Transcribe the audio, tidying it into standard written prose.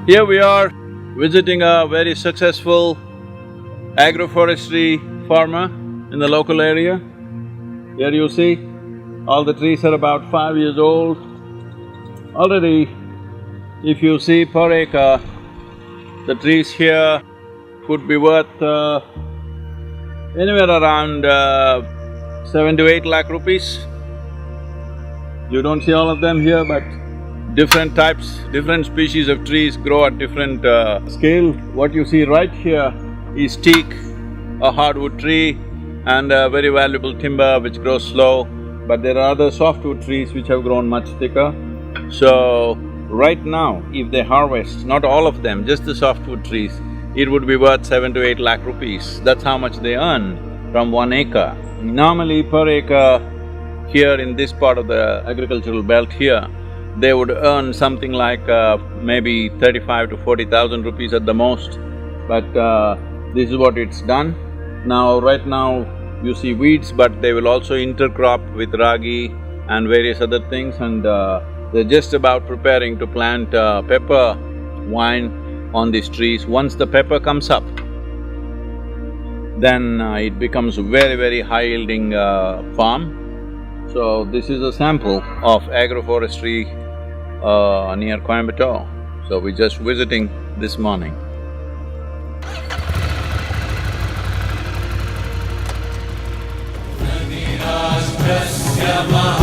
Here we are visiting a very successful agroforestry farmer in the local area. Here you see, all the trees are about 5 years old. Already, if you see per acre, the trees here could be worth anywhere around 7 to 8 lakh rupees. You don't see all of them here, but different types, different species of trees grow at different scale. What you see right here is teak, a hardwood tree and a very valuable timber which grows slow, but there are other softwood trees which have grown much thicker. So, right now, if they harvest, not all of them, just the softwood trees, it would be worth 7 to 8 lakh rupees. That's how much they earn from 1 acre. Normally, per acre here in this part of the agricultural belt here, they would earn something like maybe 35 to 40,000 rupees at the most. But this is what it's done. Now, right now, you see weeds, but they will also intercrop with ragi and various other things, and they're just about preparing to plant pepper vine on these trees. Once the pepper comes up, then it becomes a very high-yielding farm. So, this is a sample of agroforestry near Coimbatore. So, we're just visiting this morning. Mah